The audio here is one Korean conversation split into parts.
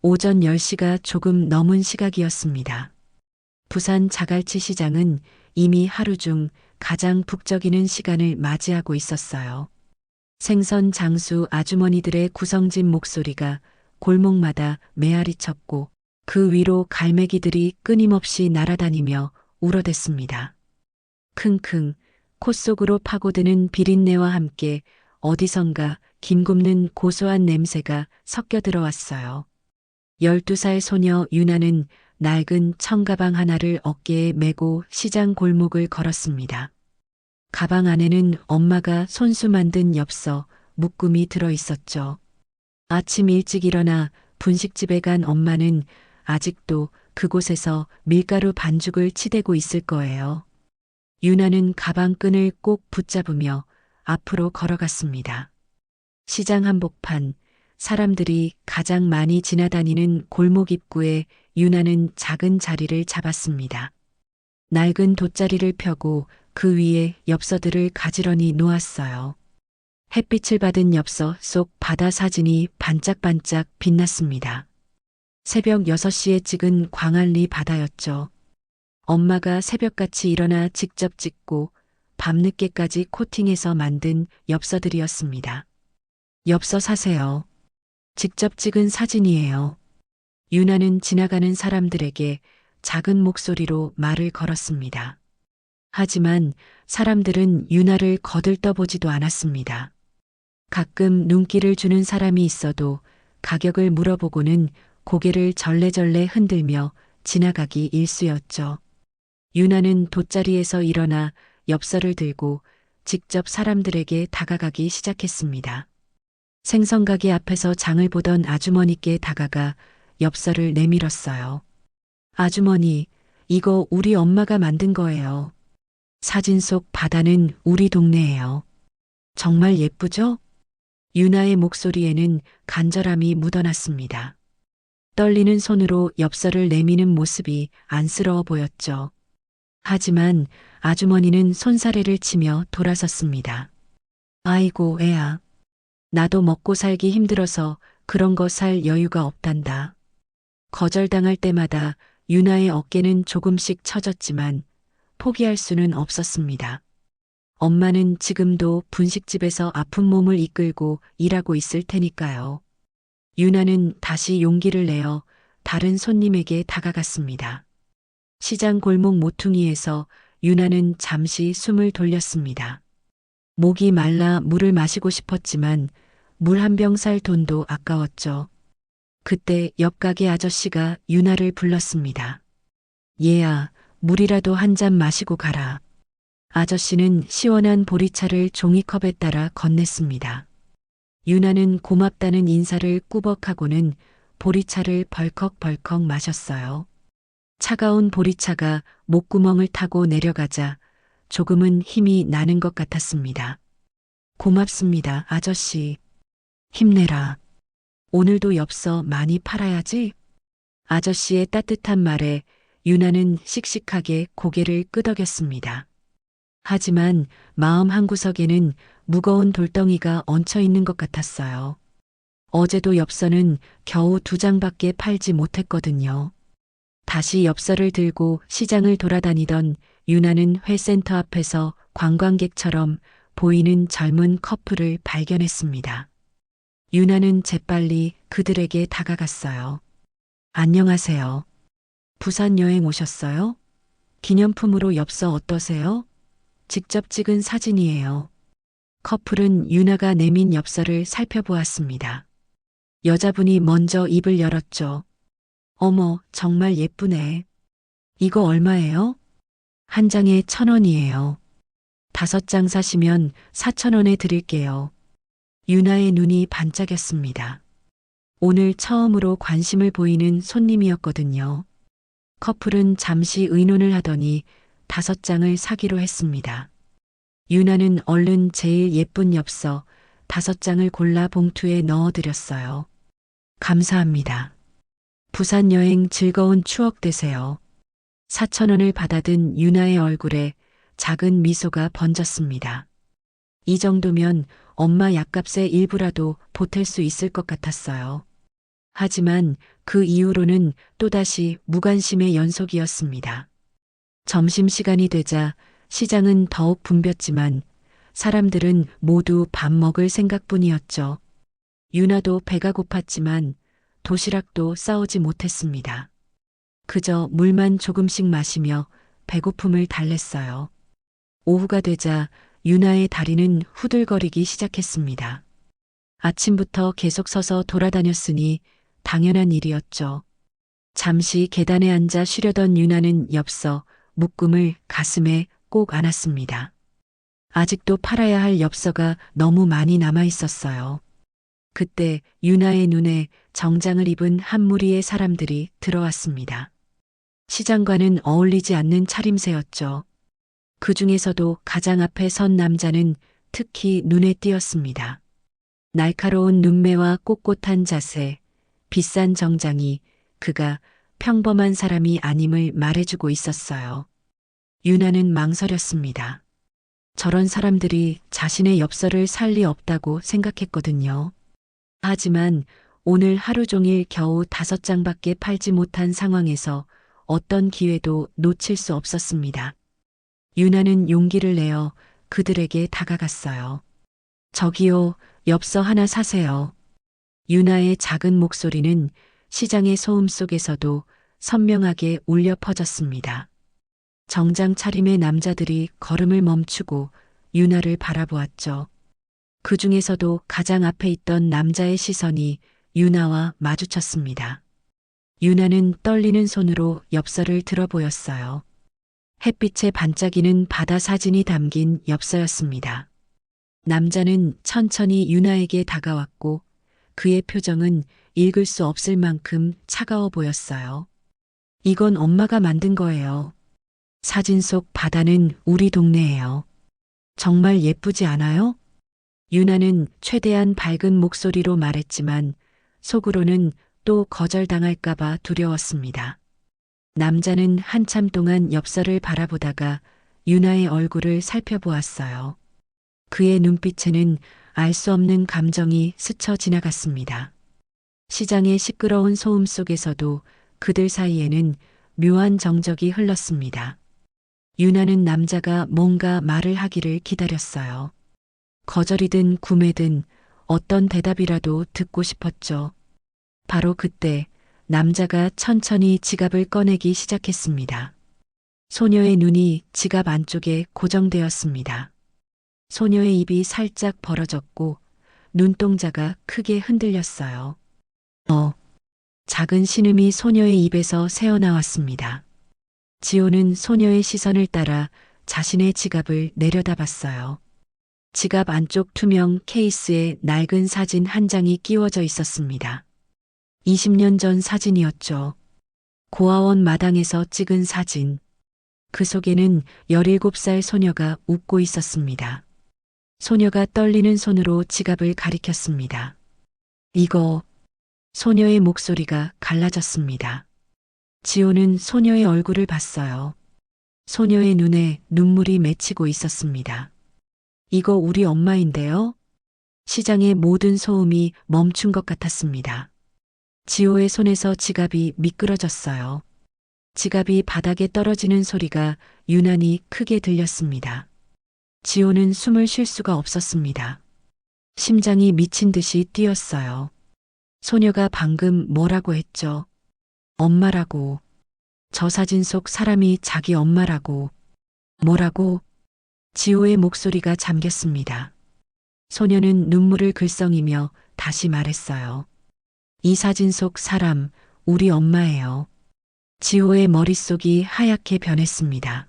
오전 10시가 조금 넘은 시각이었습니다. 부산 자갈치 시장은 이미 하루 중 가장 북적이는 시간을 맞이하고 있었어요. 생선 장수 아주머니들의 구성진 목소리가 골목마다 메아리쳤고 그 위로 갈매기들이 끊임없이 날아다니며 울어댔습니다. 킁킁 콧 속으로 파고드는 비린내와 함께 어디선가 김굽는 고소한 냄새가 섞여 들어왔어요. 12살 소녀 유나는 낡은 청가방 하나를 어깨에 메고 시장 골목을 걸었습니다. 가방 안에는 엄마가 손수 만든 엽서, 묶음이 들어 있었죠. 아침 일찍 일어나 분식집에 간 엄마는 아직도 그곳에서 밀가루 반죽을 치대고 있을 거예요. 유나는 가방 끈을 꼭 붙잡으며 앞으로 걸어갔습니다. 시장 한복판, 사람들이 가장 많이 지나다니는 골목 입구에 유나는 작은 자리를 잡았습니다. 낡은 돗자리를 펴고 그 위에 엽서들을 가지런히 놓았어요. 햇빛을 받은 엽서 속 바다 사진이 반짝반짝 빛났습니다. 새벽 6시에 찍은 광안리 바다였죠. 엄마가 새벽같이 일어나 직접 찍고 밤늦게까지 코팅해서 만든 엽서들이었습니다. 엽서 사세요. 직접 찍은 사진이에요. 유나는 지나가는 사람들에게 작은 목소리로 말을 걸었습니다. 하지만 사람들은 유나를 거들떠보지도 않았습니다. 가끔 눈길을 주는 사람이 있어도 가격을 물어보고는 고개를 절레절레 흔들며 지나가기 일쑤였죠. 유나는 돗자리에서 일어나 엽서를 들고 직접 사람들에게 다가가기 시작했습니다. 생선가게 앞에서 장을 보던 아주머니께 다가가 엽서를 내밀었어요. 아주머니, 이거 우리 엄마가 만든 거예요. 사진 속 바다는 우리 동네예요. 정말 예쁘죠? 유나의 목소리에는 간절함이 묻어났습니다. 떨리는 손으로 엽서를 내미는 모습이 안쓰러워 보였죠. 하지만 아주머니는 손사래를 치며 돌아섰습니다. 아이고 애야. 나도 먹고 살기 힘들어서 그런 거 살 여유가 없단다. 거절당할 때마다 유나의 어깨는 조금씩 처졌지만 포기할 수는 없었습니다. 엄마는 지금도 분식집에서 아픈 몸을 이끌고 일하고 있을 테니까요. 유나는 다시 용기를 내어 다른 손님에게 다가갔습니다. 시장 골목 모퉁이에서 유나는 잠시 숨을 돌렸습니다. 목이 말라 물을 마시고 싶었지만 물 한 병 살 돈도 아까웠죠. 그때 옆 가게 아저씨가 유나를 불렀습니다. 얘야, 물이라도 한 잔 마시고 가라. 아저씨는 시원한 보리차를 종이컵에 따라 건넸습니다. 유나는 고맙다는 인사를 꾸벅하고는 보리차를 벌컥벌컥 마셨어요. 차가운 보리차가 목구멍을 타고 내려가자 조금은 힘이 나는 것 같았습니다. 고맙습니다, 아저씨. 힘내라. 오늘도 엽서 많이 팔아야지. 아저씨의 따뜻한 말에 유나는 씩씩하게 고개를 끄덕였습니다. 하지만 마음 한구석에는 무거운 돌덩이가 얹혀 있는 것 같았어요. 어제도 엽서는 겨우 2장밖에 팔지 못했거든요. 다시 엽서를 들고 시장을 돌아다니던 유나는 회센터 앞에서 관광객처럼 보이는 젊은 커플을 발견했습니다. 유나는 재빨리 그들에게 다가갔어요. 안녕하세요. 부산 여행 오셨어요? 기념품으로 엽서 어떠세요? 직접 찍은 사진이에요. 커플은 유나가 내민 엽서를 살펴보았습니다. 여자분이 먼저 입을 열었죠. 어머, 정말 예쁘네. 이거 얼마예요? 한 장에 1,000원이에요. 5장 사시면 4,000원에 드릴게요. 유나의 눈이 반짝였습니다. 오늘 처음으로 관심을 보이는 손님이었거든요. 커플은 잠시 의논을 하더니 5장을 사기로 했습니다. 유나는 얼른 제일 예쁜 엽서 5장을 골라 봉투에 넣어드렸어요. 감사합니다. 부산 여행 즐거운 추억 되세요. 4,000원을 받아든 유나의 얼굴에 작은 미소가 번졌습니다. 이 정도면 엄마 약값의 일부라도 보탤 수 있을 것 같았어요. 하지만 그 이후로는 또다시 무관심의 연속이었습니다. 점심시간이 되자 시장은 더욱 붐볐지만 사람들은 모두 밥 먹을 생각뿐이었죠. 유나도 배가 고팠지만 도시락도 싸오지 못했습니다. 그저 물만 조금씩 마시며 배고픔을 달랬어요. 오후가 되자 유나의 다리는 후들거리기 시작했습니다. 아침부터 계속 서서 돌아다녔으니 당연한 일이었죠. 잠시 계단에 앉아 쉬려던 유나는 엽서, 묶음을 가슴에 꼭 안았습니다. 아직도 팔아야 할 엽서가 너무 많이 남아 있었어요. 그때 유나의 눈에 정장을 입은 한 무리의 사람들이 들어왔습니다. 시장과는 어울리지 않는 차림새였죠. 그 중에서도 가장 앞에 선 남자는 특히 눈에 띄었습니다. 날카로운 눈매와 꼿꼿한 자세, 비싼 정장이 그가 평범한 사람이 아님을 말해주고 있었어요. 유나는 망설였습니다. 저런 사람들이 자신의 엽서를 살 리 없다고 생각했거든요. 하지만 오늘 하루 종일 겨우 5장밖에 팔지 못한 상황에서 어떤 기회도 놓칠 수 없었습니다. 유나는 용기를 내어 그들에게 다가갔어요. 저기요, 엽서 하나 사세요. 유나의 작은 목소리는 시장의 소음 속에서도 선명하게 울려 퍼졌습니다. 정장 차림의 남자들이 걸음을 멈추고 유나를 바라보았죠. 그 중에서도 가장 앞에 있던 남자의 시선이 유나와 마주쳤습니다. 유나는 떨리는 손으로 엽서를 들어 보였어요. 햇빛에 반짝이는 바다 사진이 담긴 엽서였습니다. 남자는 천천히 유나에게 다가왔고 그의 표정은 읽을 수 없을 만큼 차가워 보였어요. 이건 엄마가 만든 거예요. 사진 속 바다는 우리 동네예요. 정말 예쁘지 않아요? 유나는 최대한 밝은 목소리로 말했지만 속으로는 또 거절당할까봐 두려웠습니다. 남자는 한참 동안 엽서를 바라보다가 유나의 얼굴을 살펴보았어요. 그의 눈빛에는 알 수 없는 감정이 스쳐 지나갔습니다. 시장의 시끄러운 소음 속에서도 그들 사이에는 묘한 정적이 흘렀습니다. 유나는 남자가 뭔가 말을 하기를 기다렸어요. 거절이든 구매든 어떤 대답이라도 듣고 싶었죠. 바로 그때 남자가 천천히 지갑을 꺼내기 시작했습니다. 소녀의 눈이 지갑 안쪽에 고정되었습니다. 소녀의 입이 살짝 벌어졌고 눈동자가 크게 흔들렸어요. 작은 신음이 소녀의 입에서 새어나왔습니다. 지호는 소녀의 시선을 따라 자신의 지갑을 내려다봤어요. 지갑 안쪽 투명 케이스에 낡은 사진 한 장이 끼워져 있었습니다. 20년 전 사진이었죠. 고아원 마당에서 찍은 사진. 그 속에는 17살 소녀가 웃고 있었습니다. 소녀가 떨리는 손으로 지갑을 가리켰습니다. 이거, 소녀의 목소리가 갈라졌습니다. 지호는 소녀의 얼굴을 봤어요. 소녀의 눈에 눈물이 맺히고 있었습니다. 이거 우리 엄마인데요? 시장의 모든 소음이 멈춘 것 같았습니다. 지호의 손에서 지갑이 미끄러졌어요. 지갑이 바닥에 떨어지는 소리가 유난히 크게 들렸습니다. 지호는 숨을 쉴 수가 없었습니다. 심장이 미친 듯이 뛰었어요. 소녀가 방금 뭐라고 했죠? 엄마라고. 저 사진 속 사람이 자기 엄마라고. 뭐라고? 지호의 목소리가 잠겼습니다. 소녀는 눈물을 글썽이며 다시 말했어요. 이 사진 속 사람, 우리 엄마예요. 지호의 머릿속이 하얗게 변했습니다.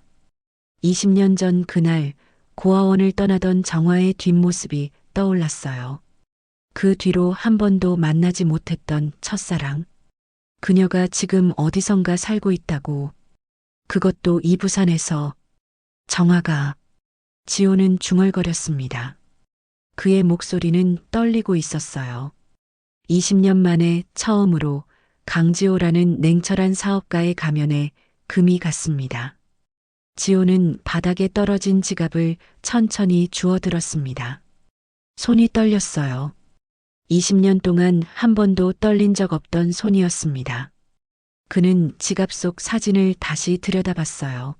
20년 전 그날 고아원을 떠나던 정화의 뒷모습이 떠올랐어요. 그 뒤로 한 번도 만나지 못했던 첫사랑. 그녀가 지금 어디선가 살고 있다고. 그것도 이 부산에서. 정화가. 지호는 중얼거렸습니다. 그의 목소리는 떨리고 있었어요. 20년 만에 처음으로 강지호라는 냉철한 사업가의 가면에 금이 갔습니다. 지호는 바닥에 떨어진 지갑을 천천히 주워들었습니다. 손이 떨렸어요. 20년 동안 한 번도 떨린 적 없던 손이었습니다. 그는 지갑 속 사진을 다시 들여다봤어요.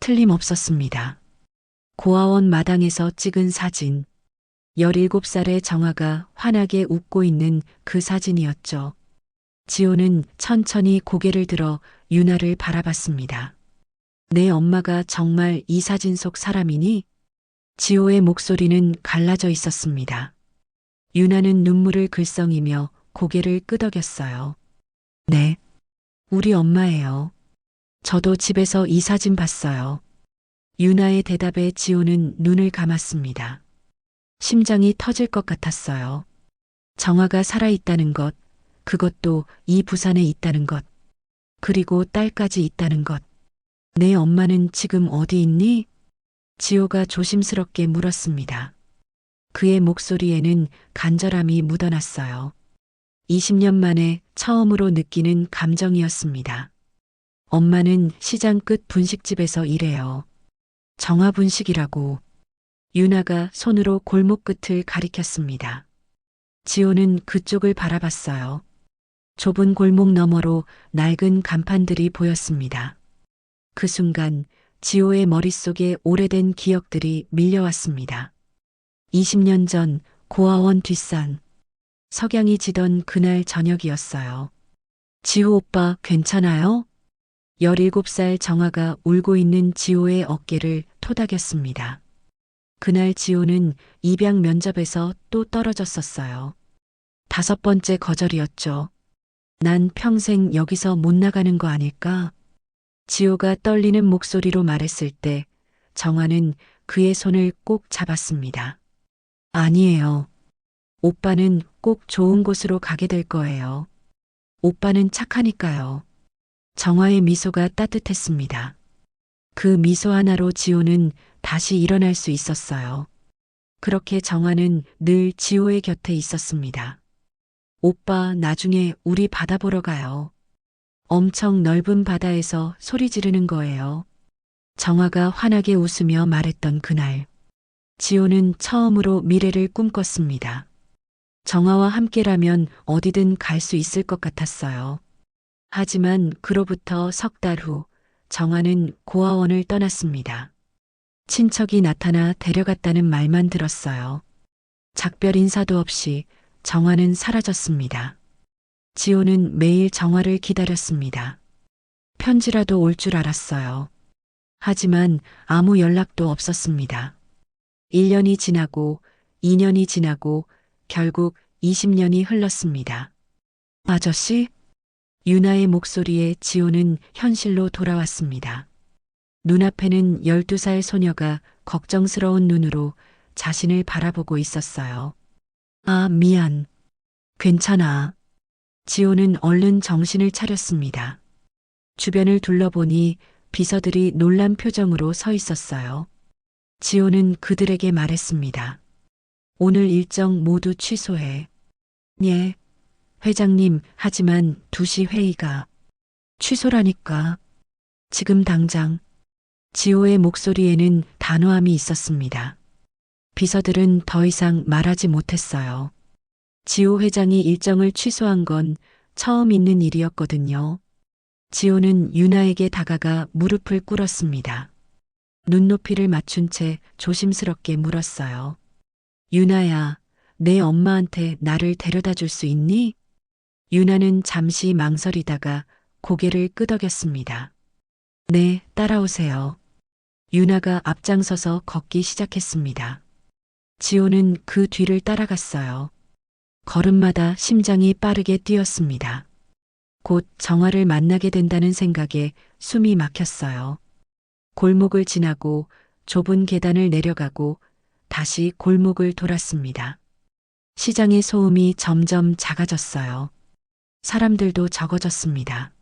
틀림없었습니다. 고아원 마당에서 찍은 사진. 17살의 정아가 환하게 웃고 있는 그 사진이었죠. 지호는 천천히 고개를 들어 유나를 바라봤습니다. 내 엄마가 정말 이 사진 속 사람이니? 지호의 목소리는 갈라져 있었습니다. 유나는 눈물을 글썽이며 고개를 끄덕였어요. 네, 우리 엄마예요. 저도 집에서 이 사진 봤어요. 유나의 대답에 지호는 눈을 감았습니다. 심장이 터질 것 같았어요. 정아가 살아있다는 것, 그것도 이 부산에 있다는 것, 그리고 딸까지 있다는 것. 내 엄마는 지금 어디 있니? 지호가 조심스럽게 물었습니다. 그의 목소리에는 간절함이 묻어났어요. 20년 만에 처음으로 느끼는 감정이었습니다. 엄마는 시장 끝 분식집에서 일해요. 정아 분식이라고. 유나가 손으로 골목 끝을 가리켰습니다. 지호는 그쪽을 바라봤어요. 좁은 골목 너머로 낡은 간판들이 보였습니다. 그 순간 지호의 머릿속에 오래된 기억들이 밀려왔습니다. 20년 전 고아원 뒷산. 석양이 지던 그날 저녁이었어요. 지호 오빠 괜찮아요? 17살 정아가 울고 있는 지호의 어깨를 토닥였습니다. 그날 지호는 입양 면접에서 또 떨어졌었어요. 5번째 거절이었죠. 난 평생 여기서 못 나가는 거 아닐까? 지호가 떨리는 목소리로 말했을 때 정아는 그의 손을 꼭 잡았습니다. 아니에요. 오빠는 꼭 좋은 곳으로 가게 될 거예요. 오빠는 착하니까요. 정아의 미소가 따뜻했습니다. 그 미소 하나로 지호는 다시 일어날 수 있었어요. 그렇게 정아는 늘 지호의 곁에 있었습니다. 오빠, 나중에 우리 바다 보러 가요. 엄청 넓은 바다에서 소리 지르는 거예요. 정아가 환하게 웃으며 말했던 그날. 지호는 처음으로 미래를 꿈꿨습니다. 정아와 함께라면 어디든 갈 수 있을 것 같았어요. 하지만 그로부터 석 달 후 정아는 고아원을 떠났습니다. 친척이 나타나 데려갔다는 말만 들었어요. 작별 인사도 없이 정아는 사라졌습니다. 지호는 매일 정아를 기다렸습니다. 편지라도 올 줄 알았어요. 하지만 아무 연락도 없었습니다. 1년이 지나고 2년이 지나고 결국 20년이 흘렀습니다. 아저씨? 유나의 목소리에 지호는 현실로 돌아왔습니다. 눈앞에는 12살 소녀가 걱정스러운 눈으로 자신을 바라보고 있었어요. 아, 미안. 괜찮아. 지호는 얼른 정신을 차렸습니다. 주변을 둘러보니 비서들이 놀란 표정으로 서 있었어요. 지호는 그들에게 말했습니다. 오늘 일정 모두 취소해. 예, 회장님, 하지만 2시 회의가. 취소라니까. 지금 당장. 지호의 목소리에는 단호함이 있었습니다. 비서들은 더 이상 말하지 못했어요. 지호 회장이 일정을 취소한 건 처음 있는 일이었거든요. 지호는 유나에게 다가가 무릎을 꿇었습니다. 눈높이를 맞춘 채 조심스럽게 물었어요. 유나야, 내 엄마한테 나를 데려다 줄 수 있니? 유나는 잠시 망설이다가 고개를 끄덕였습니다. 네, 따라오세요. 유나가 앞장서서 걷기 시작했습니다. 지호는 그 뒤를 따라갔어요. 걸음마다 심장이 빠르게 뛰었습니다. 곧 정아를 만나게 된다는 생각에 숨이 막혔어요. 골목을 지나고 좁은 계단을 내려가고 다시 골목을 돌았습니다. 시장의 소음이 점점 작아졌어요. 사람들도 적어졌습니다.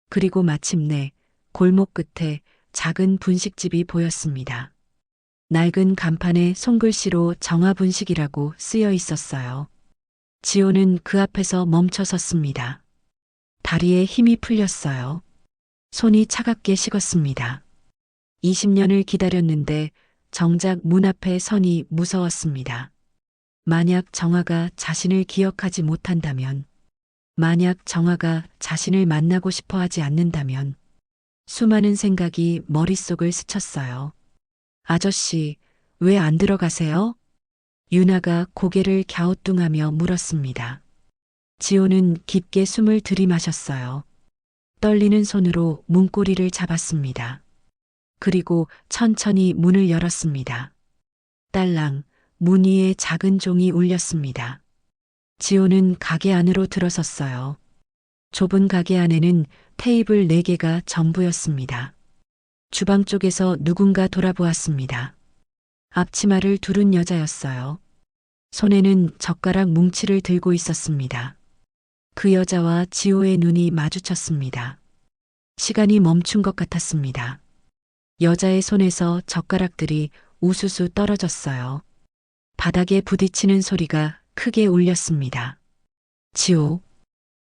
그리고 마침내 골목 끝에 작은 분식집이 보였습니다. 낡은 간판에 손글씨로 정아분식이라고 쓰여 있었어요. 지호는 그 앞에서 멈춰 섰습니다. 다리에 힘이 풀렸어요. 손이 차갑게 식었습니다. 20년을 기다렸는데 정작 문 앞에 선이 무서웠습니다. 만약 정화가 자신을 기억하지 못한다면, 만약 정화가 자신을 만나고 싶어 하지 않는다면, 수많은 생각이 머릿속을 스쳤어요. 아저씨, 왜 안 들어가세요? 유나가 고개를 갸우뚱하며 물었습니다. 지호는 깊게 숨을 들이마셨어요. 떨리는 손으로 문고리를 잡았습니다. 그리고 천천히 문을 열었습니다. 딸랑, 문 위에 작은 종이 울렸습니다. 지호는 가게 안으로 들어섰어요. 좁은 가게 안에는 테이블 4개가 전부였습니다. 주방 쪽에서 누군가 돌아보았습니다. 앞치마를 두른 여자였어요. 손에는 젓가락 뭉치를 들고 있었습니다. 그 여자와 지호의 눈이 마주쳤습니다. 시간이 멈춘 것 같았습니다. 여자의 손에서 젓가락들이 우수수 떨어졌어요. 바닥에 부딪히는 소리가 크게 울렸습니다. 지호.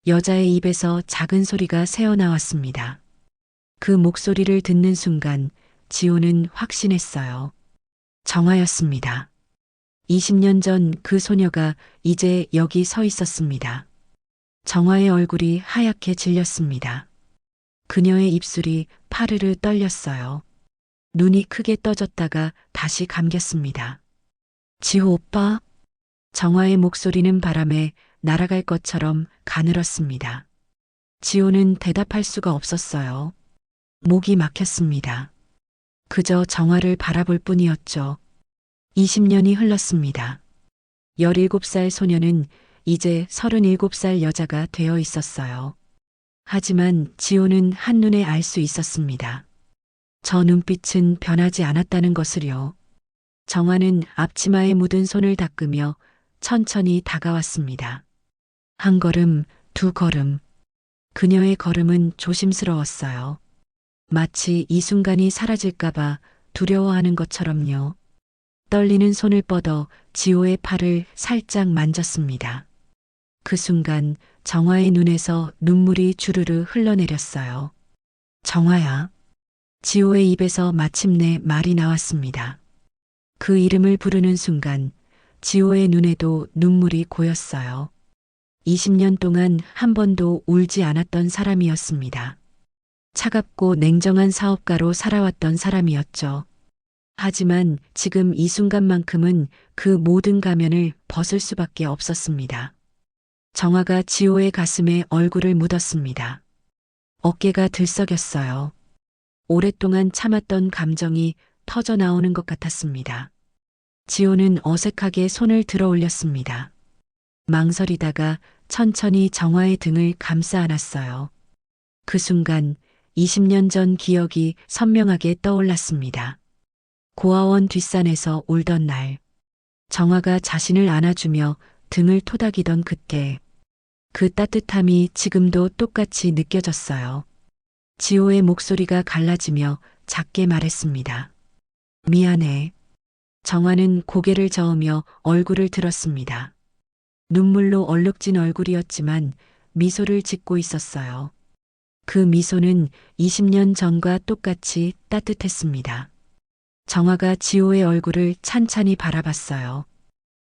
여자의 입에서 작은 소리가 새어나왔습니다. 그 목소리를 듣는 순간 지호는 확신했어요. 정화였습니다. 20년 전 그 소녀가 이제 여기 서 있었습니다. 정화의 얼굴이 하얗게 질렸습니다. 그녀의 입술이 파르르 떨렸어요. 눈이 크게 떠졌다가 다시 감겼습니다. 지호 오빠? 정화의 목소리는 바람에 날아갈 것처럼 가늘었습니다. 지호는 대답할 수가 없었어요. 목이 막혔습니다. 그저 정화를 바라볼 뿐이었죠. 20년이 흘렀습니다. 17살 소녀는 이제 37살 여자가 되어 있었어요. 하지만 지호는 한눈에 알 수 있었습니다. 저 눈빛은 변하지 않았다는 것을요. 정화는 앞치마에 묻은 손을 닦으며 천천히 다가왔습니다. 한 걸음, 두 걸음. 그녀의 걸음은 조심스러웠어요. 마치 이 순간이 사라질까봐 두려워하는 것처럼요. 떨리는 손을 뻗어 지호의 팔을 살짝 만졌습니다. 그 순간 정화의 눈에서 눈물이 주르르 흘러내렸어요. 정화야. 지호의 입에서 마침내 말이 나왔습니다. 그 이름을 부르는 순간 지호의 눈에도 눈물이 고였어요. 20년 동안 한 번도 울지 않았던 사람이었습니다. 차갑고 냉정한 사업가로 살아왔던 사람이었죠. 하지만 지금 이 순간만큼은 그 모든 가면을 벗을 수밖에 없었습니다. 정화가 지호의 가슴에 얼굴을 묻었습니다. 어깨가 들썩였어요. 오랫동안 참았던 감정이 터져 나오는 것 같았습니다. 지호는 어색하게 손을 들어 올렸습니다. 망설이다가 천천히 정화의 등을 감싸 안았어요. 그 순간 20년 전 기억이 선명하게 떠올랐습니다. 고아원 뒷산에서 울던 날, 정화가 자신을 안아주며 등을 토닥이던 그때, 그 따뜻함이 지금도 똑같이 느껴졌어요. 지호의 목소리가 갈라지며 작게 말했습니다. 미안해. 정화는 고개를 저으며 얼굴을 들었습니다. 눈물로 얼룩진 얼굴이었지만 미소를 짓고 있었어요. 그 미소는 20년 전과 똑같이 따뜻했습니다. 정화가 지호의 얼굴을 찬찬히 바라봤어요.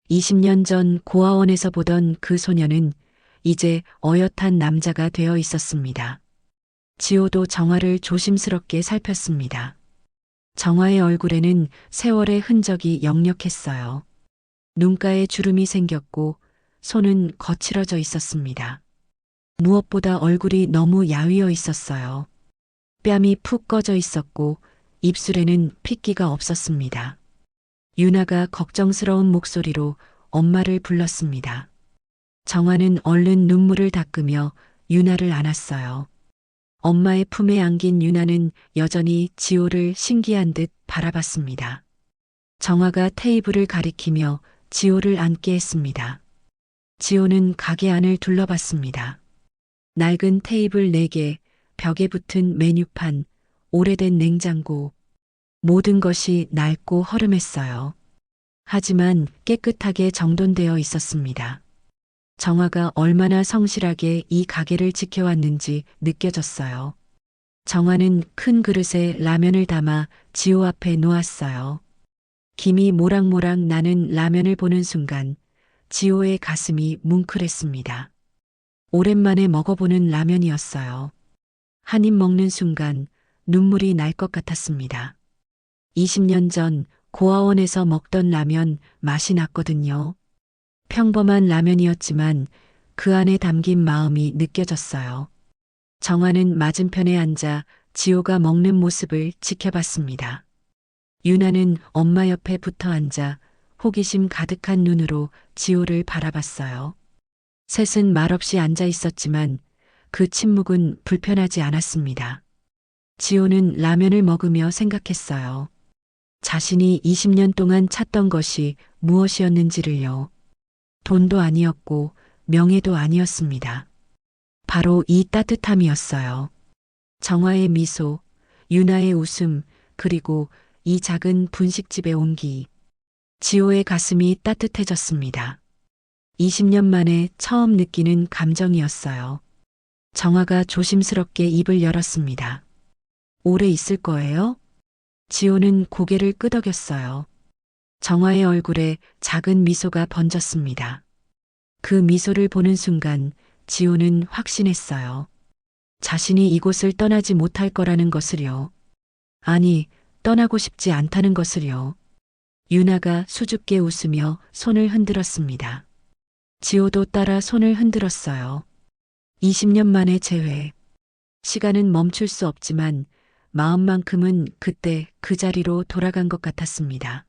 20년 전 고아원에서 보던 그 소녀는 이제 어엿한 남자가 되어 있었습니다. 지호도 정화를 조심스럽게 살폈습니다. 정화의 얼굴에는 세월의 흔적이 역력했어요. 눈가에 주름이 생겼고 손은 거칠어져 있었습니다. 무엇보다 얼굴이 너무 야위어 있었어요. 뺨이 푹 꺼져 있었고 입술에는 핏기가 없었습니다. 유나가 걱정스러운 목소리로 엄마를 불렀습니다. 정화는 얼른 눈물을 닦으며 유나를 안았어요. 엄마의 품에 안긴 유나는 여전히 지호를 신기한 듯 바라봤습니다. 정화가 테이블을 가리키며 지호를 앉게 했습니다. 지호는 가게 안을 둘러봤습니다. 낡은 테이블 4개, 벽에 붙은 메뉴판, 오래된 냉장고, 모든 것이 낡고 허름했어요. 하지만 깨끗하게 정돈되어 있었습니다. 정화가 얼마나 성실하게 이 가게를 지켜왔는지 느껴졌어요. 정화는 큰 그릇에 라면을 담아 지호 앞에 놓았어요. 김이 모락모락 나는 라면을 보는 순간 지호의 가슴이 뭉클했습니다. 오랜만에 먹어보는 라면이었어요. 한 입 먹는 순간 눈물이 날 것 같았습니다. 20년 전 고아원에서 먹던 라면 맛이 났거든요. 평범한 라면이었지만 그 안에 담긴 마음이 느껴졌어요. 정화는 맞은편에 앉아 지호가 먹는 모습을 지켜봤습니다. 유나는 엄마 옆에 붙어 앉아 호기심 가득한 눈으로 지호를 바라봤어요. 셋은 말없이 앉아 있었지만 그 침묵은 불편하지 않았습니다. 지호는 라면을 먹으며 생각했어요. 자신이 20년 동안 찾던 것이 무엇이었는지를요. 돈도 아니었고 명예도 아니었습니다. 바로 이 따뜻함이었어요. 정화의 미소, 유나의 웃음, 그리고 이 작은 분식집의 온기. 지호의 가슴이 따뜻해졌습니다. 20년 만에 처음 느끼는 감정이었어요. 정화가 조심스럽게 입을 열었습니다. 오래 있을 거예요? 지호는 고개를 끄덕였어요. 정화의 얼굴에 작은 미소가 번졌습니다. 그 미소를 보는 순간 지호는 확신했어요. 자신이 이곳을 떠나지 못할 거라는 것을요. 아니, 떠나고 싶지 않다는 것을요. 유나가 수줍게 웃으며 손을 흔들었습니다. 지호도 따라 손을 흔들었어요. 20년 만의 재회. 시간은 멈출 수 없지만 마음만큼은 그때 그 자리로 돌아간 것 같았습니다.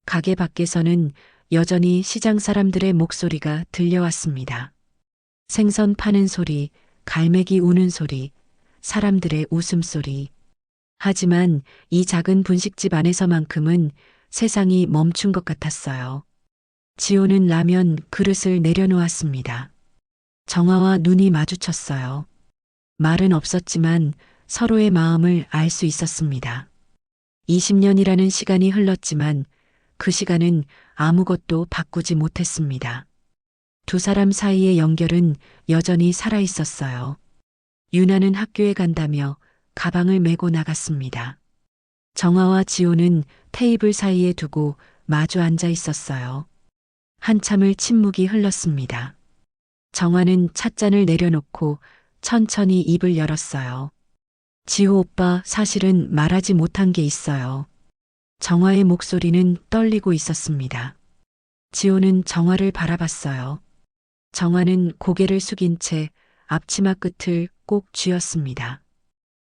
가게 밖에서는 여전히 시장 사람들의 목소리가 들려왔습니다. 생선 파는 소리, 갈매기 우는 소리, 사람들의 웃음소리. 하지만 이 작은 분식집 안에서만큼은 세상이 멈춘 것 같았어요. 지호는 라면 그릇을 내려놓았습니다. 정화와 눈이 마주쳤어요. 말은 없었지만 서로의 마음을 알 수 있었습니다. 20년이라는 시간이 흘렀지만 그 시간은 아무것도 바꾸지 못했습니다. 두 사람 사이의 연결은 여전히 살아 있었어요. 유나는 학교에 간다며 가방을 메고 나갔습니다. 정화와 지호는 테이블 사이에 두고 마주 앉아 있었어요. 한참을 침묵이 흘렀습니다. 정화는 찻잔을 내려놓고 천천히 입을 열었어요. 지호 오빠, 사실은 말하지 못한 게 있어요. 정화의 목소리는 떨리고 있었습니다. 지호는 정화를 바라봤어요. 정화는 고개를 숙인 채 앞치마 끝을 꼭 쥐었습니다.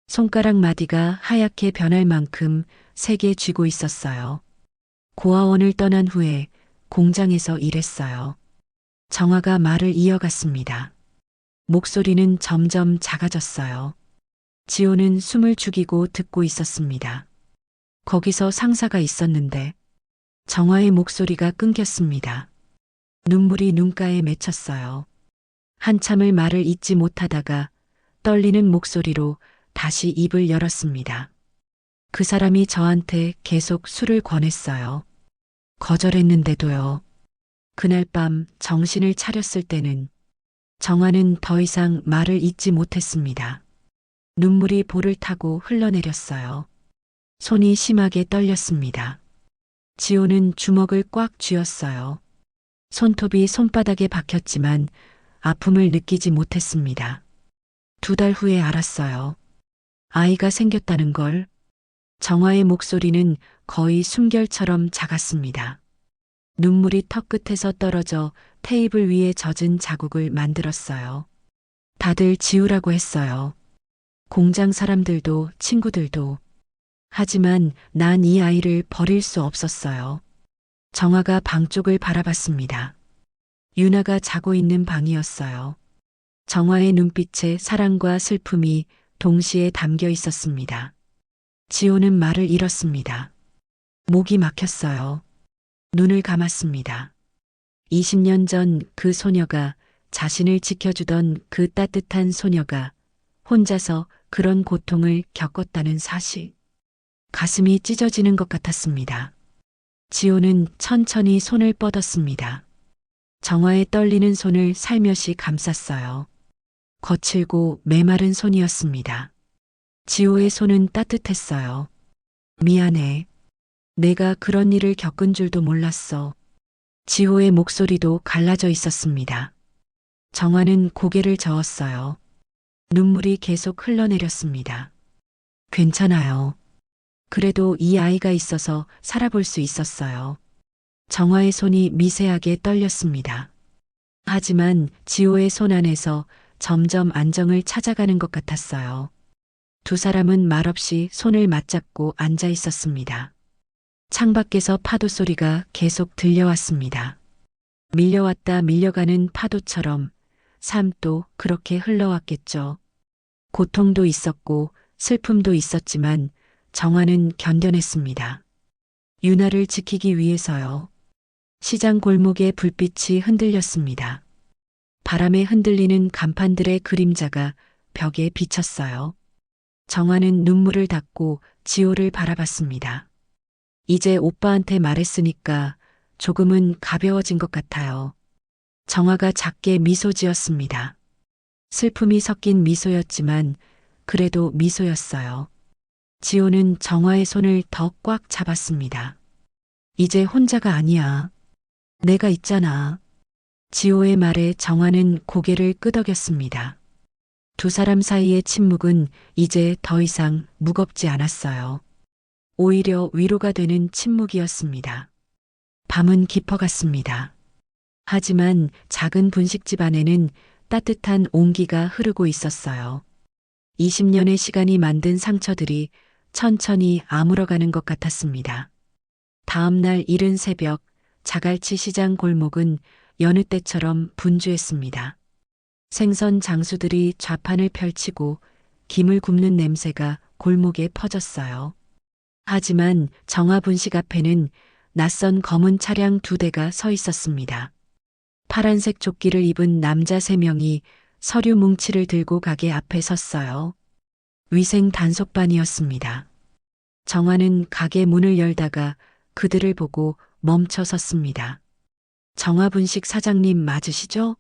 손가락 마디가 하얗게 변할 만큼 세게 쥐고 있었어요. 고아원을 떠난 후에 공장에서 일했어요. 정화가 말을 이어갔습니다. 목소리는 점점 작아졌어요. 지호는 숨을 죽이고 듣고 있었습니다. 거기서 상사가 있었는데 정화의 목소리가 끊겼습니다. 눈물이 눈가에 맺혔어요. 한참을 말을 잇지 못하다가 떨리는 목소리로 다시 입을 열었습니다. 그 사람이 저한테 계속 술을 권했어요. 거절했는데도요. 그날 밤 정신을 차렸을 때는 정화는 더 이상 말을 잇지 못했습니다. 눈물이 볼을 타고 흘러내렸어요. 손이 심하게 떨렸습니다. 지호는 주먹을 꽉 쥐었어요. 손톱이 손바닥에 박혔지만 아픔을 느끼지 못했습니다. 2달 후에 알았어요. 아이가 생겼다는 걸. 정화의 목소리는 거의 숨결처럼 작았습니다. 눈물이 턱끝에서 떨어져 테이블 위에 젖은 자국을 만들었어요. 다들 지우라고 했어요. 공장 사람들도 친구들도. 하지만 난 이 아이를 버릴 수 없었어요. 정화가 방 쪽을 바라봤습니다. 유나가 자고 있는 방이었어요. 정화의 눈빛에 사랑과 슬픔이 동시에 담겨 있었습니다. 지호는 말을 잃었습니다. 목이 막혔어요. 눈을 감았습니다. 20년 전 그 소녀가, 자신을 지켜주던 그 따뜻한 소녀가 혼자서 그런 고통을 겪었다는 사실. 가슴이 찢어지는 것 같았습니다. 지호는 천천히 손을 뻗었습니다. 정화의 떨리는 손을 살며시 감쌌어요. 거칠고 메마른 손이었습니다. 지호의 손은 따뜻했어요. 미안해. 내가 그런 일을 겪은 줄도 몰랐어. 지호의 목소리도 갈라져 있었습니다. 정화는 고개를 저었어요. 눈물이 계속 흘러내렸습니다. 괜찮아요. 그래도 이 아이가 있어서 살아볼 수 있었어요. 정화의 손이 미세하게 떨렸습니다. 하지만 지호의 손 안에서 점점 안정을 찾아가는 것 같았어요. 두 사람은 말없이 손을 맞잡고 앉아 있었습니다. 창밖에서 파도 소리가 계속 들려왔습니다. 밀려왔다 밀려가는 파도처럼 삶도 그렇게 흘러왔겠죠. 고통도 있었고 슬픔도 있었지만 정화는 견뎌냈습니다. 유나를 지키기 위해서요. 시장 골목의 불빛이 흔들렸습니다. 바람에 흔들리는 간판들의 그림자가 벽에 비쳤어요. 정화는 눈물을 닦고 지호를 바라봤습니다. 이제 오빠한테 말했으니까 조금은 가벼워진 것 같아요. 정화가 작게 미소 지었습니다. 슬픔이 섞인 미소였지만 그래도 미소였어요. 지호는 정화의 손을 더 꽉 잡았습니다. 이제 혼자가 아니야. 내가 있잖아. 지호의 말에 정화는 고개를 끄덕였습니다. 두 사람 사이의 침묵은 이제 더 이상 무겁지 않았어요. 오히려 위로가 되는 침묵이었습니다. 밤은 깊어갔습니다. 하지만 작은 분식집 안에는 따뜻한 온기가 흐르고 있었어요. 20년의 시간이 만든 상처들이 천천히 아물어가는 것 같았습니다. 다음 날 이른 새벽, 자갈치 시장 골목은 여느 때처럼 분주했습니다. 생선 장수들이 좌판을 펼치고 김을 굽는 냄새가 골목에 퍼졌어요. 하지만 정화 분식 앞에는 낯선 검은 차량 2대가 서 있었습니다. 파란색 조끼를 입은 남자 3명이 서류 뭉치를 들고 가게 앞에 섰어요. 위생 단속반이었습니다. 정화는 가게 문을 열다가 그들을 보고 멈춰 섰습니다. 정화 분식 사장님 맞으시죠?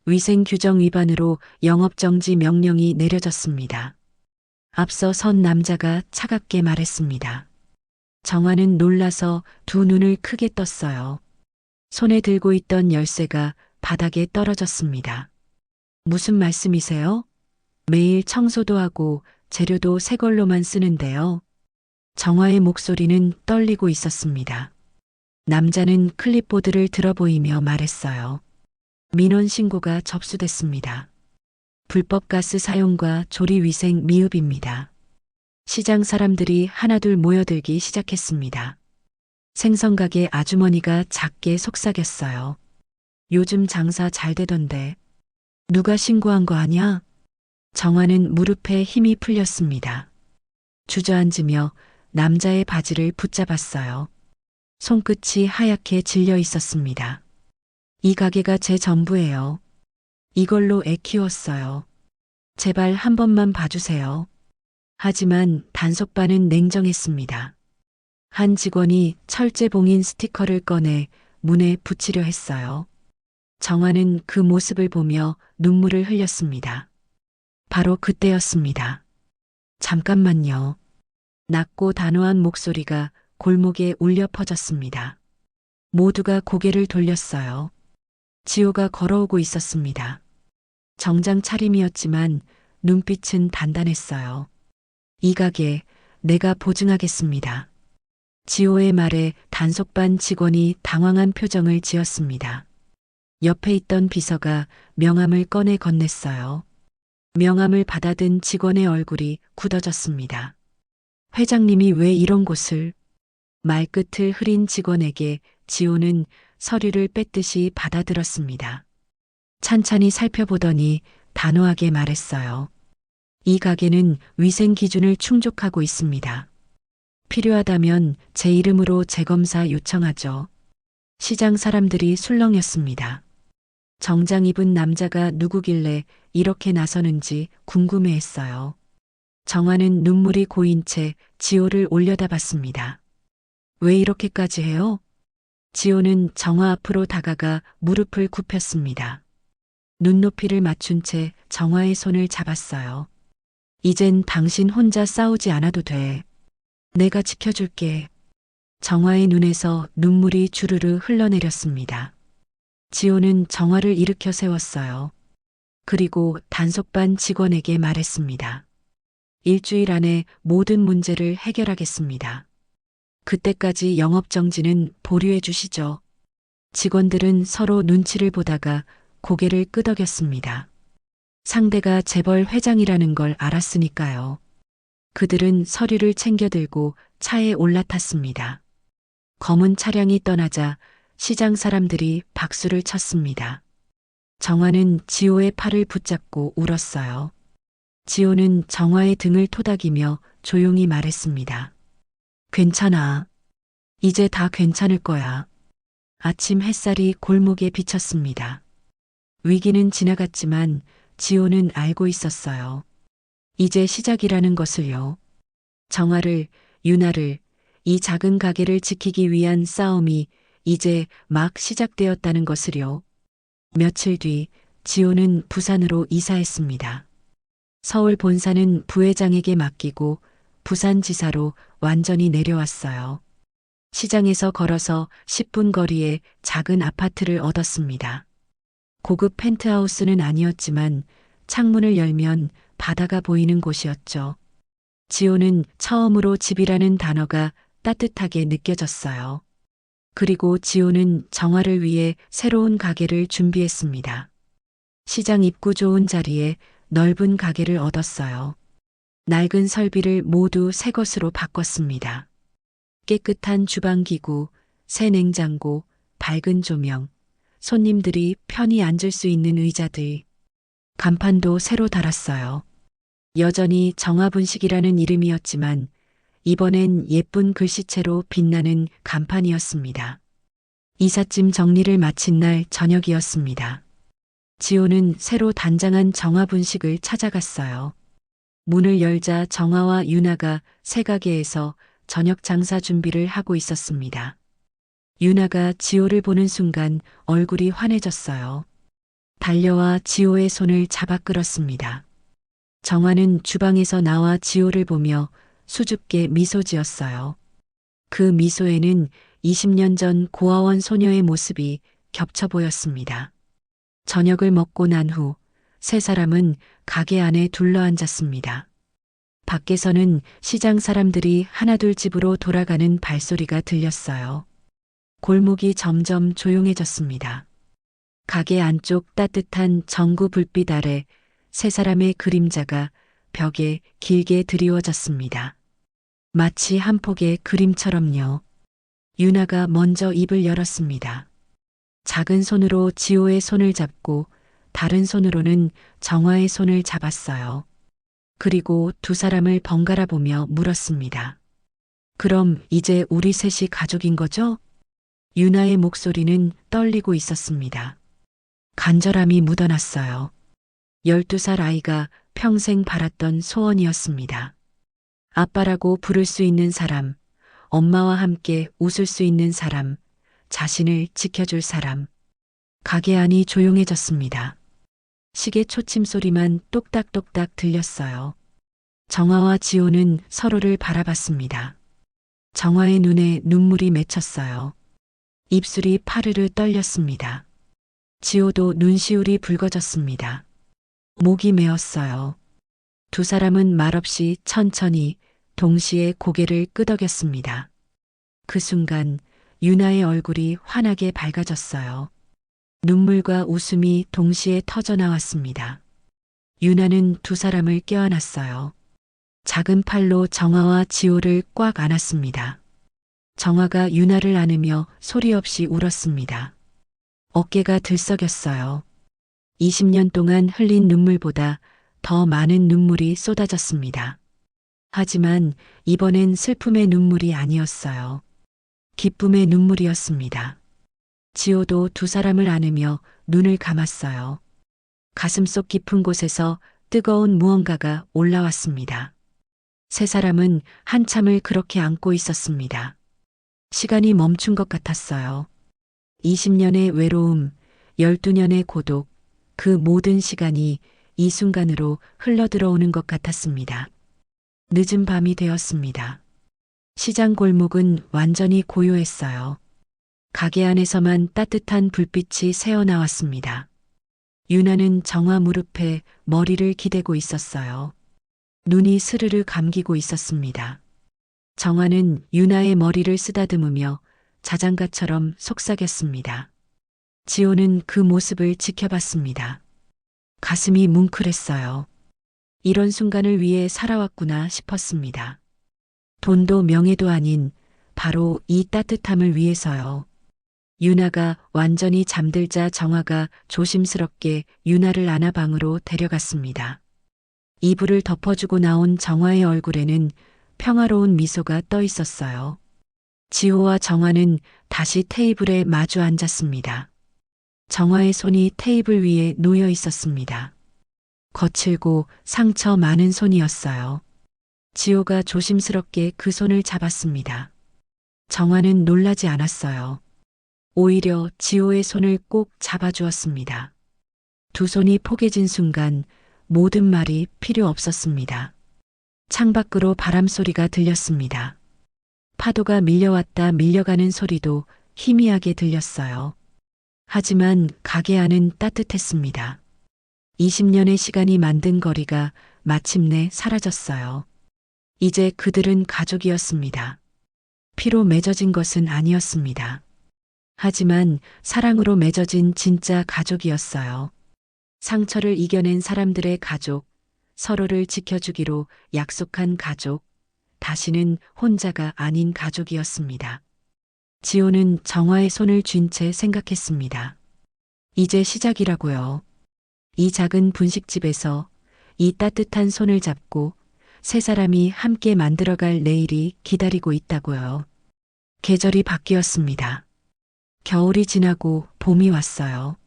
위생 규정 위반으로 영업정지 명령이 내려졌습니다. 앞서 선 남자가 차갑게 말했습니다. 정화는 놀라서 두 눈을 크게 떴어요. 손에 들고 있던 열쇠가 바닥에 떨어졌습니다. 무슨 말씀이세요? 매일 청소도 하고 재료도 새 걸로만 쓰는데요. 정화의 목소리는 떨리고 있었습니다. 남자는 클립보드를 들어 보이며 말했어요. 민원 신고가 접수됐습니다. 불법 가스 사용과 조리위생 미흡입니다. 시장 사람들이 하나둘 모여들기 시작했습니다. 생선가게 아주머니가 작게 속삭였어요. 요즘 장사 잘 되던데 누가 신고한 거 아냐? 정화는 무릎에 힘이 풀렸습니다. 주저앉으며 남자의 바지를 붙잡았어요. 손끝이 하얗게 질려 있었습니다. 이 가게가 제 전부예요. 이걸로 애 키웠어요. 제발 한 번만 봐주세요. 하지만 단속반은 냉정했습니다. 한 직원이 철제봉인 스티커를 꺼내 문에 붙이려 했어요. 정화는 그 모습을 보며 눈물을 흘렸습니다. 바로 그때였습니다. 잠깐만요. 낮고 단호한 목소리가 골목에 울려 퍼졌습니다. 모두가 고개를 돌렸어요. 지호가 걸어오고 있었습니다. 정장 차림이었지만 눈빛은 단단했어요. 이 가게 내가 보증하겠습니다. 지호의 말에 단속반 직원이 당황한 표정을 지었습니다. 옆에 있던 비서가 명함을 꺼내 건넸어요. 명함을 받아든 직원의 얼굴이 굳어졌습니다. 회장님이 왜 이런 곳을? 말끝을 흐린 직원에게 지호는 서류를 뺐듯이 받아들었습니다. 찬찬히 살펴보더니 단호하게 말했어요. 이 가게는 위생 기준을 충족하고 있습니다. 필요하다면 제 이름으로 재검사 요청하죠. 시장 사람들이 술렁였습니다. 정장 입은 남자가 누구길래 이렇게 나서는지 궁금해했어요. 정화는 눈물이 고인 채 지호를 올려다봤습니다. 왜 이렇게까지 해요? 지호는 정화 앞으로 다가가 무릎을 굽혔습니다. 눈높이를 맞춘 채 정화의 손을 잡았어요. 이젠 당신 혼자 싸우지 않아도 돼. 내가 지켜줄게. 정화의 눈에서 눈물이 주르르 흘러내렸습니다. 지호는 정화를 일으켜 세웠어요. 그리고 단속반 직원에게 말했습니다. 일주일 안에 모든 문제를 해결하겠습니다. 그때까지 영업정지는 보류해 주시죠. 직원들은 서로 눈치를 보다가 고개를 끄덕였습니다. 상대가 재벌 회장이라는 걸 알았으니까요. 그들은 서류를 챙겨 들고 차에 올라탔습니다. 검은 차량이 떠나자 시장 사람들이 박수를 쳤습니다. 정화는 지호의 팔을 붙잡고 울었어요. 지호는 정화의 등을 토닥이며 조용히 말했습니다. 괜찮아. 이제 다 괜찮을 거야. 아침 햇살이 골목에 비쳤습니다. 위기는 지나갔지만 지호는 알고 있었어요. 이제 시작이라는 것을요. 정화를, 유나를, 이 작은 가게를 지키기 위한 싸움이 이제 막 시작되었다는 것을요. 며칠 뒤 지호는 부산으로 이사했습니다. 서울 본사는 부회장에게 맡기고 부산지사로 완전히 내려왔어요. 시장에서 걸어서 10분 거리에 작은 아파트를 얻었습니다. 고급 펜트하우스는 아니었지만 창문을 열면 바다가 보이는 곳이었죠. 지호는 처음으로 집이라는 단어가 따뜻하게 느껴졌어요. 그리고 지호는 정화를 위해 새로운 가게를 준비했습니다. 시장 입구 좋은 자리에 넓은 가게를 얻었어요. 낡은 설비를 모두 새 것으로 바꿨습니다. 깨끗한 주방기구, 새 냉장고, 밝은 조명, 손님들이 편히 앉을 수 있는 의자들, 간판도 새로 달았어요. 여전히 정화분식이라는 이름이었지만 이번엔 예쁜 글씨체로 빛나는 간판이었습니다. 이삿짐 정리를 마친 날 저녁이었습니다. 지호는 새로 단장한 정화분식을 찾아갔어요. 문을 열자 정화와 유나가 새 가게에서 저녁 장사 준비를 하고 있었습니다. 유나가 지호를 보는 순간 얼굴이 환해졌어요. 달려와 지호의 손을 잡아 끌었습니다. 정화는 주방에서 나와 지호를 보며 수줍게 미소 지었어요. 그 미소에는 20년 전 고아원 소녀의 모습이 겹쳐 보였습니다. 저녁을 먹고 난 후 세 사람은 가게 안에 둘러앉았습니다. 밖에서는 시장 사람들이 하나둘 집으로 돌아가는 발소리가 들렸어요. 골목이 점점 조용해졌습니다. 가게 안쪽 따뜻한 전구 불빛 아래 세 사람의 그림자가 벽에 길게 드리워졌습니다. 마치 한 폭의 그림처럼요. 유나가 먼저 입을 열었습니다. 작은 손으로 지호의 손을 잡고 다른 손으로는 정화의 손을 잡았어요. 그리고 두 사람을 번갈아 보며 물었습니다. 그럼 이제 우리 셋이 가족인 거죠? 유나의 목소리는 떨리고 있었습니다. 간절함이 묻어났어요. 12살 아이가 평생 바랐던 소원이었습니다. 아빠라고 부를 수 있는 사람, 엄마와 함께 웃을 수 있는 사람, 자신을 지켜줄 사람. 가게 안이 조용해졌습니다. 시계 초침 소리만 똑딱똑딱 들렸어요. 정화와 지호는 서로를 바라봤습니다. 정화의 눈에 눈물이 맺혔어요. 입술이 파르르 떨렸습니다. 지호도 눈시울이 붉어졌습니다. 목이 메었어요. 두 사람은 말없이 천천히 동시에 고개를 끄덕였습니다. 그 순간 유나의 얼굴이 환하게 밝아졌어요. 눈물과 웃음이 동시에 터져나왔습니다. 유나는 두 사람을 껴안았어요. 작은 팔로 정화와 지호를 꽉 안았습니다. 정화가 유나를 안으며 소리 없이 울었습니다. 어깨가 들썩였어요. 20년 동안 흘린 눈물보다 더 많은 눈물이 쏟아졌습니다. 하지만 이번엔 슬픔의 눈물이 아니었어요. 기쁨의 눈물이었습니다. 지호도 두 사람을 안으며 눈을 감았어요. 가슴속 깊은 곳에서 뜨거운 무언가가 올라왔습니다. 세 사람은 한참을 그렇게 안고 있었습니다. 시간이 멈춘 것 같았어요. 20년의 외로움, 12년의 고독, 그 모든 시간이 이 순간으로 흘러들어오는 것 같았습니다. 늦은 밤이 되었습니다. 시장 골목은 완전히 고요했어요. 가게 안에서만 따뜻한 불빛이 새어나왔습니다. 유나는 정화 무릎에 머리를 기대고 있었어요. 눈이 스르르 감기고 있었습니다. 정화는 유나의 머리를 쓰다듬으며 자장가처럼 속삭였습니다. 지호는 그 모습을 지켜봤습니다. 가슴이 뭉클했어요. 이런 순간을 위해 살아왔구나 싶었습니다. 돈도 명예도 아닌 바로 이 따뜻함을 위해서요. 유나가 완전히 잠들자 정화가 조심스럽게 유나를 안아 방으로 데려갔습니다. 이불을 덮어주고 나온 정화의 얼굴에는 평화로운 미소가 떠 있었어요. 지호와 정화는 다시 테이블에 마주 앉았습니다. 정화의 손이 테이블 위에 놓여 있었습니다. 거칠고 상처 많은 손이었어요. 지호가 조심스럽게 그 손을 잡았습니다. 정화는 놀라지 않았어요. 오히려 지호의 손을 꼭 잡아주었습니다. 두 손이 포개진 순간 모든 말이 필요 없었습니다. 창밖으로 바람 소리가 들렸습니다. 파도가 밀려왔다 밀려가는 소리도 희미하게 들렸어요. 하지만 가게 안은 따뜻했습니다. 20년의 시간이 만든 거리가 마침내 사라졌어요. 이제 그들은 가족이었습니다. 피로 맺어진 것은 아니었습니다. 하지만 사랑으로 맺어진 진짜 가족이었어요. 상처를 이겨낸 사람들의 가족, 서로를 지켜주기로 약속한 가족, 다시는 혼자가 아닌 가족이었습니다. 지호는 정화의 손을 쥔 채 생각했습니다. 이제 시작이라고요. 이 작은 분식집에서 이 따뜻한 손을 잡고 세 사람이 함께 만들어갈 내일이 기다리고 있다고요. 계절이 바뀌었습니다. 겨울이 지나고 봄이 왔어요.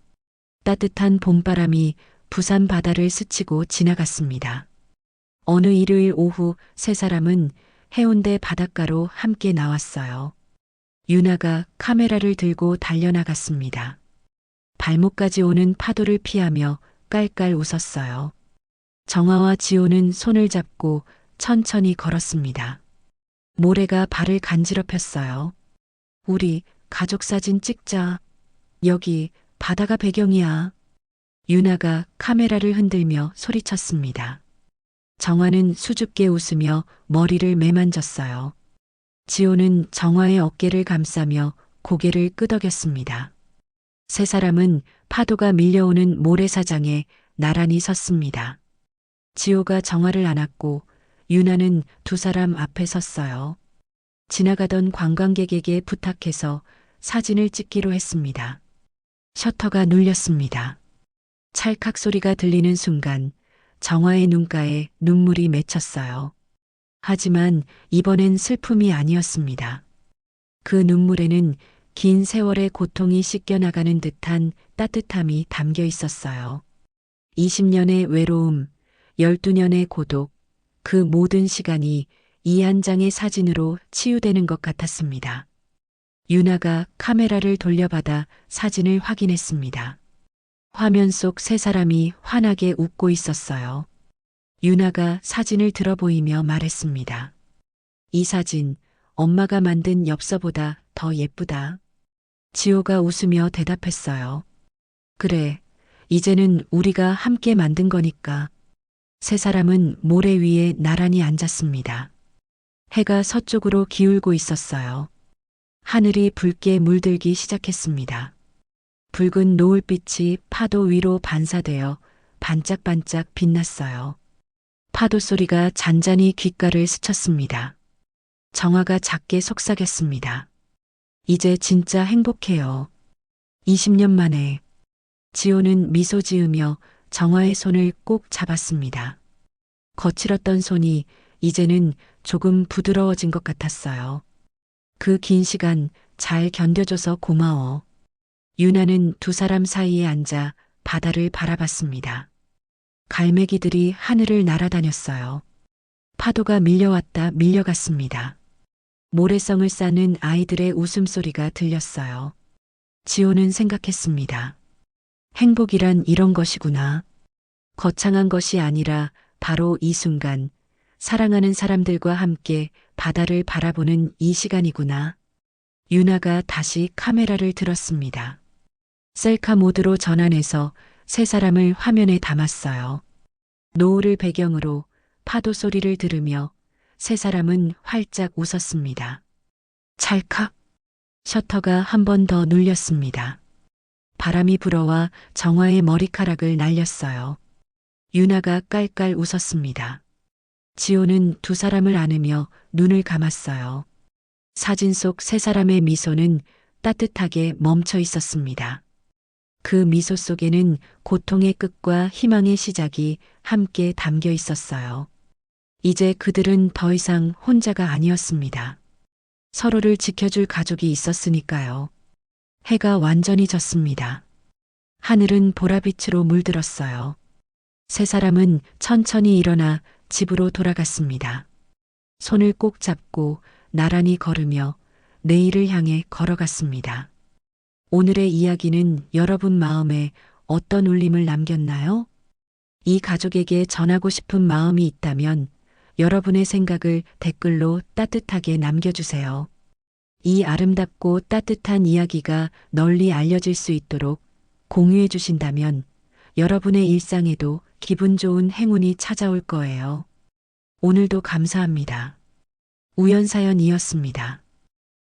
따뜻한 봄바람이 부산 바다를 스치고 지나갔습니다. 어느 일요일 오후 세 사람은 해운대 바닷가로 함께 나왔어요. 유나가 카메라를 들고 달려나갔습니다. 발목까지 오는 파도를 피하며 깔깔 웃었어요. 정화와 지호는 손을 잡고 천천히 걸었습니다. 모래가 발을 간지럽혔어요. 우리 가족 사진 찍자. 여기 바다가 배경이야. 유나가 카메라를 흔들며 소리쳤습니다. 정화는 수줍게 웃으며 머리를 매만졌어요. 지호는 정화의 어깨를 감싸며 고개를 끄덕였습니다. 세 사람은 파도가 밀려오는 모래사장에 나란히 섰습니다. 지호가 정화를 안았고 유나는 두 사람 앞에 섰어요. 지나가던 관광객에게 부탁해서 사진을 찍기로 했습니다. 셔터가 눌렸습니다. 찰칵 소리가 들리는 순간 정화의 눈가에 눈물이 맺혔어요. 하지만 이번엔 슬픔이 아니었습니다. 그 눈물에는 긴 세월의 고통이 씻겨나가는 듯한 따뜻함이 담겨 있었어요. 20년의 외로움, 12년의 고독, 그 모든 시간이 이 한 장의 사진으로 치유되는 것 같았습니다. 유나가 카메라를 돌려받아 사진을 확인했습니다. 화면 속 세 사람이 환하게 웃고 있었어요. 유나가 사진을 들어보이며 말했습니다. 이 사진, 엄마가 만든 엽서보다 더 예쁘다. 지호가 웃으며 대답했어요. 그래, 이제는 우리가 함께 만든 거니까. 세 사람은 모래 위에 나란히 앉았습니다. 해가 서쪽으로 기울고 있었어요. 하늘이 붉게 물들기 시작했습니다. 붉은 노을빛이 파도 위로 반사되어 반짝반짝 빛났어요. 파도 소리가 잔잔히 귓가를 스쳤습니다. 정화가 작게 속삭였습니다. 이제 진짜 행복해요. 20년 만에. 지호는 미소 지으며 정화의 손을 꼭 잡았습니다. 거칠었던 손이 이제는 조금 부드러워진 것 같았어요. 그 긴 시간 잘 견뎌줘서 고마워. 유나는 두 사람 사이에 앉아 바다를 바라봤습니다. 갈매기들이 하늘을 날아다녔어요. 파도가 밀려왔다 밀려갔습니다. 모래성을 싸는 아이들의 웃음소리가 들렸어요. 지호는 생각했습니다. 행복이란 이런 것이구나. 거창한 것이 아니라 바로 이 순간 사랑하는 사람들과 함께 바다를 바라보는 이 시간이구나. 유나가 다시 카메라를 들었습니다. 셀카 모드로 전환해서 세 사람을 화면에 담았어요. 노을을 배경으로 파도 소리를 들으며 세 사람은 활짝 웃었습니다. 찰칵. 셔터가 한 번 더 눌렸습니다. 바람이 불어와 정화의 머리카락을 날렸어요. 유나가 깔깔 웃었습니다. 지호는 두 사람을 안으며 눈을 감았어요. 사진 속 세 사람의 미소는 따뜻하게 멈춰 있었습니다. 그 미소 속에는 고통의 끝과 희망의 시작이 함께 담겨 있었어요. 이제 그들은 더 이상 혼자가 아니었습니다. 서로를 지켜줄 가족이 있었으니까요. 해가 완전히 졌습니다. 하늘은 보라빛으로 물들었어요. 세 사람은 천천히 일어나 집으로 돌아갔습니다. 손을 꼭 잡고 나란히 걸으며 내일을 향해 걸어갔습니다. 오늘의 이야기는 여러분 마음에 어떤 울림을 남겼나요? 이 가족에게 전하고 싶은 마음이 있다면 여러분의 생각을 댓글로 따뜻하게 남겨주세요. 이 아름답고 따뜻한 이야기가 널리 알려질 수 있도록 공유해 주신다면 여러분의 일상에도 기분 좋은 행운이 찾아올 거예요. 오늘도 감사합니다. 우연사연이었습니다.